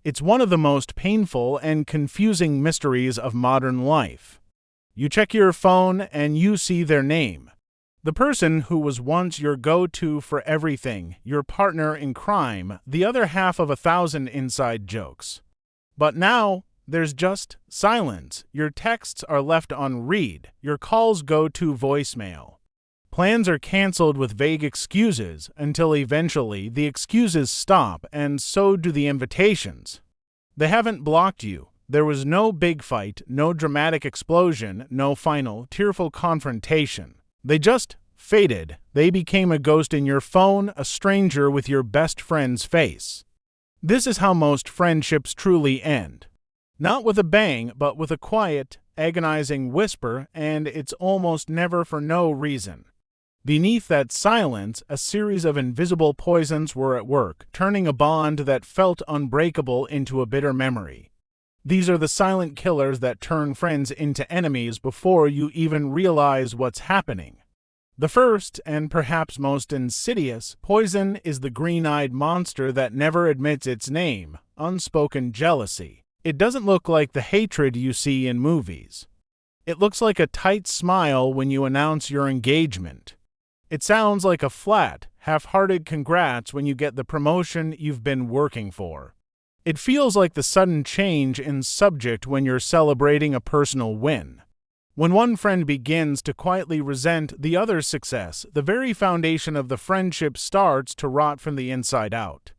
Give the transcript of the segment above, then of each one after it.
It's one of the most painful and confusing mysteries of modern life. You check your phone and you see their name. The person who was once your go-to for everything, your partner in crime, the other half of 1,000 inside jokes. But now, there's just silence. Your texts are left on read. Your calls go to voicemail. Plans are canceled with vague excuses until eventually the excuses stop and so do the invitations. They haven't blocked you. There was no big fight, no dramatic explosion, no final, tearful confrontation. They just faded. They became a ghost in your phone, a stranger with your best friend's face. This is how most friendships truly end. Not with a bang, but with a quiet, agonizing whisper, and it's almost never for no reason. Beneath that silence, a series of invisible poisons were at work, turning a bond that felt unbreakable into a bitter memory. These are the silent killers that turn friends into enemies before you even realize what's happening. The first, and perhaps most insidious, poison is the green-eyed monster that never admits its name, unspoken jealousy. It doesn't look like the hatred you see in movies. It looks like a tight smile when you announce your engagement. It sounds like a flat, half-hearted congrats when you get the promotion you've been working for. It feels like the sudden change in subject when you're celebrating a personal win. When one friend begins to quietly resent the other's success, the very foundation of the friendship starts to rot from the inside out.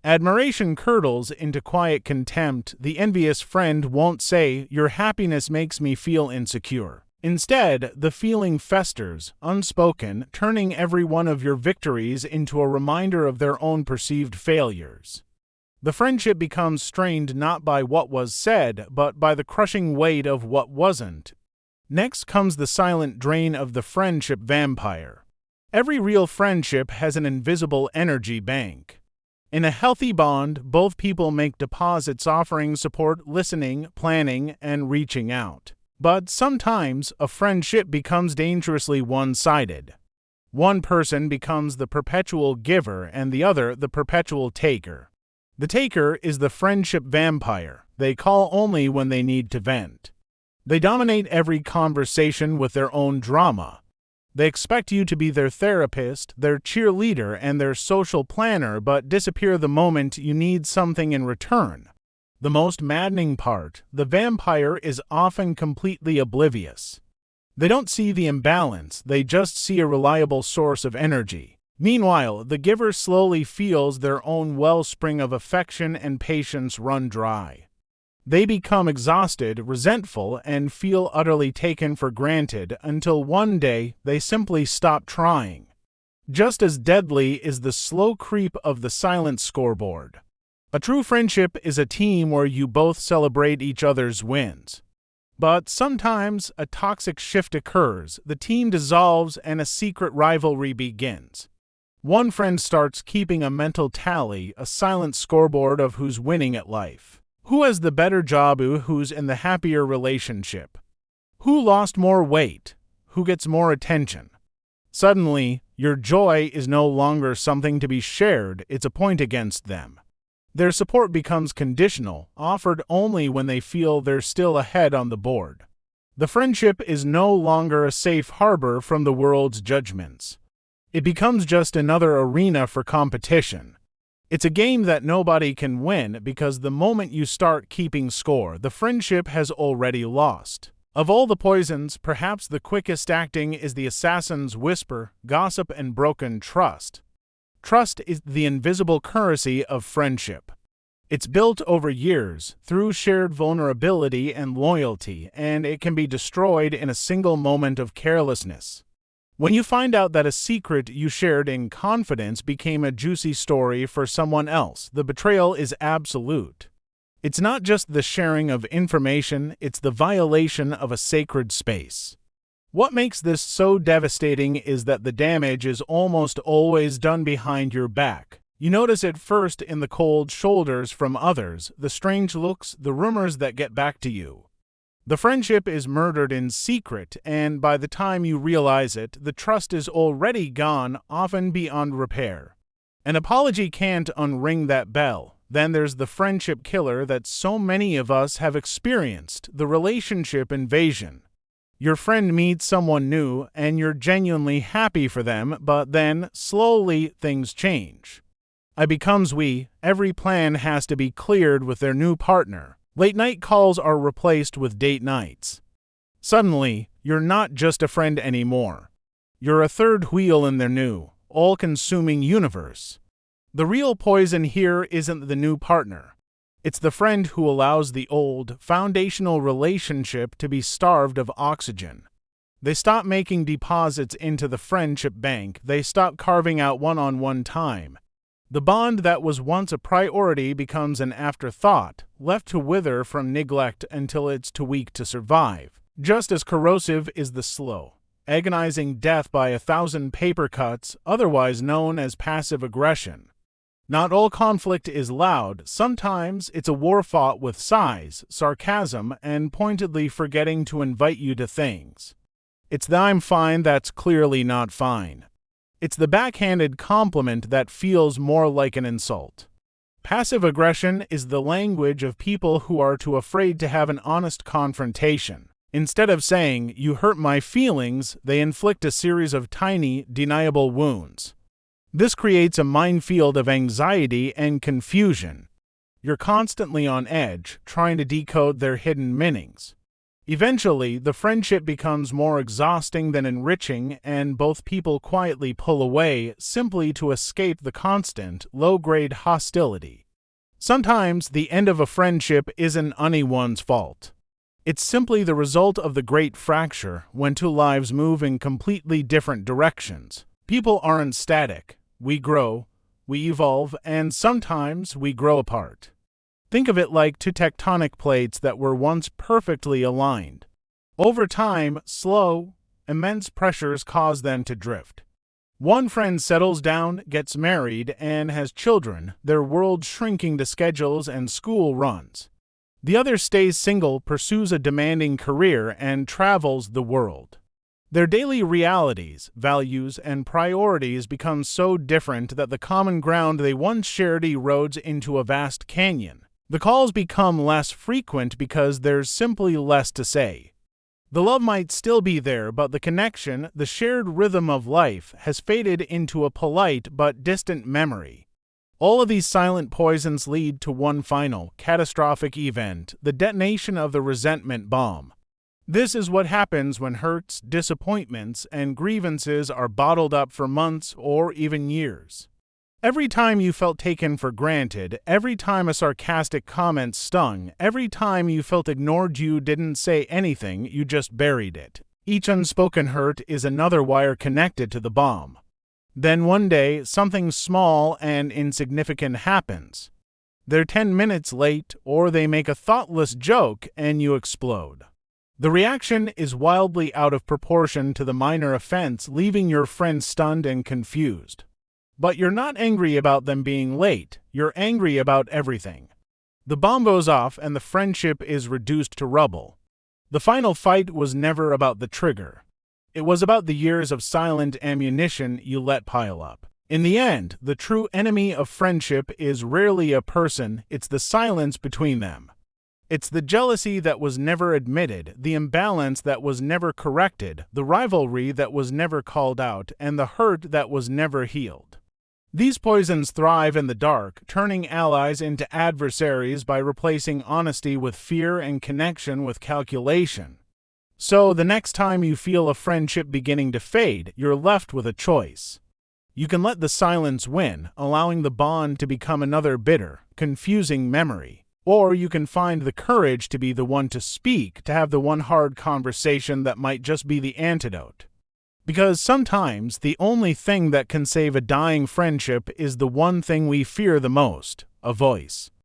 Admiration curdles into quiet contempt. The envious friend won't say, "Your happiness makes me feel insecure." Instead, the feeling festers, unspoken, turning every one of your victories into a reminder of their own perceived failures. The friendship becomes strained not by what was said, but by the crushing weight of what wasn't. Next comes the silent drain of the friendship vampire. Every real friendship has an invisible energy bank. In a healthy bond, both people make deposits offering support, listening, planning, and reaching out. But sometimes a friendship becomes dangerously one-sided. One person becomes the perpetual giver and the other the perpetual taker. The taker is the friendship vampire. They call only when they need to vent. They dominate every conversation with their own drama. They expect you to be their therapist, their cheerleader, and their social planner, but disappear the moment you need something in return. The most maddening part, the vampire is often completely oblivious. They don't see the imbalance, they just see a reliable source of energy. Meanwhile, the giver slowly feels their own wellspring of affection and patience run dry. They become exhausted, resentful, and feel utterly taken for granted until one day they simply stop trying. Just as deadly is the slow creep of the silent scoreboard. A true friendship is a team where you both celebrate each other's wins. But sometimes a toxic shift occurs, the team dissolves, and a secret rivalry begins. One friend starts keeping a mental tally, a silent scoreboard of who's winning at life. Who has the better job? Who's in the happier relationship? Who lost more weight? Who gets more attention? Suddenly, your joy is no longer something to be shared, it's a point against them. Their support becomes conditional, offered only when they feel they're still ahead on the board. The friendship is no longer a safe harbor from the world's judgments. It becomes just another arena for competition. It's a game that nobody can win because the moment you start keeping score, the friendship has already lost. Of all the poisons, perhaps the quickest acting is the assassin's whisper, gossip, and broken trust. Trust is the invisible currency of friendship. It's built over years, through shared vulnerability and loyalty, and it can be destroyed in a single moment of carelessness. When you find out that a secret you shared in confidence became a juicy story for someone else, the betrayal is absolute. It's not just the sharing of information, it's the violation of a sacred space. What makes this so devastating is that the damage is almost always done behind your back. You notice it first in the cold shoulders from others, the strange looks, the rumors that get back to you. The friendship is murdered in secret, and by the time you realize it, the trust is already gone, often beyond repair. An apology can't unring that bell. Then there's the friendship killer that so many of us have experienced, the relationship invasion. Your friend meets someone new and you're genuinely happy for them, but then, slowly, things change. It becomes every plan has to be cleared with their new partner. Late night calls are replaced with date nights. Suddenly, you're not just a friend anymore. You're a third wheel in their new, all-consuming universe. The real poison here isn't the new partner. It's the friend who allows the old, foundational relationship to be starved of oxygen. They stop making deposits into the friendship bank. They stop carving out one-on-one time. The bond that was once a priority becomes an afterthought, left to wither from neglect until it's too weak to survive. Just as corrosive is the slow, agonizing death by 1,000 paper cuts, otherwise known as passive aggression. Not all conflict is loud. Sometimes it's a war fought with sighs, sarcasm, and pointedly forgetting to invite you to things. It's the "I'm fine" that's clearly not fine. It's the backhanded compliment that feels more like an insult. Passive aggression is the language of people who are too afraid to have an honest confrontation. Instead of saying, "You hurt my feelings," they inflict a series of tiny, deniable wounds. This creates a minefield of anxiety and confusion. You're constantly on edge, trying to decode their hidden meanings. Eventually, the friendship becomes more exhausting than enriching, and both people quietly pull away simply to escape the constant, low-grade hostility. Sometimes, the end of a friendship isn't anyone's fault. It's simply the result of the great fracture when two lives move in completely different directions. People aren't static. We grow, we evolve, and sometimes we grow apart. Think of it like two tectonic plates that were once perfectly aligned. Over time, slow, immense pressures cause them to drift. One friend settles down, gets married, and has children, their world shrinking to schedules and school runs. The other stays single, pursues a demanding career, and travels the world. Their daily realities, values, and priorities become so different that the common ground they once shared erodes into a vast canyon. The calls become less frequent because there's simply less to say. The love might still be there, but the connection, the shared rhythm of life, has faded into a polite but distant memory. All of these silent poisons lead to one final, catastrophic event, the detonation of the resentment bomb. This is what happens when hurts, disappointments, and grievances are bottled up for months or even years. Every time you felt taken for granted, every time a sarcastic comment stung, every time you felt ignored, you didn't say anything, you just buried it. Each unspoken hurt is another wire connected to the bomb. Then one day, something small and insignificant happens. They're 10 minutes late, or they make a thoughtless joke, and you explode. The reaction is wildly out of proportion to the minor offense, leaving your friend stunned and confused. But you're not angry about them being late, you're angry about everything. The bomb goes off and the friendship is reduced to rubble. The final fight was never about the trigger. It was about the years of silent ammunition you let pile up. In the end, the true enemy of friendship is rarely a person, it's the silence between them. It's the jealousy that was never admitted, the imbalance that was never corrected, the rivalry that was never called out, and the hurt that was never healed. These poisons thrive in the dark, turning allies into adversaries by replacing honesty with fear and connection with calculation. So, the next time you feel a friendship beginning to fade, you're left with a choice. You can let the silence win, allowing the bond to become another bitter, confusing memory. Or you can find the courage to be the one to speak, to have the one hard conversation that might just be the antidote. Because sometimes the only thing that can save a dying friendship is the one thing we fear the most, a voice.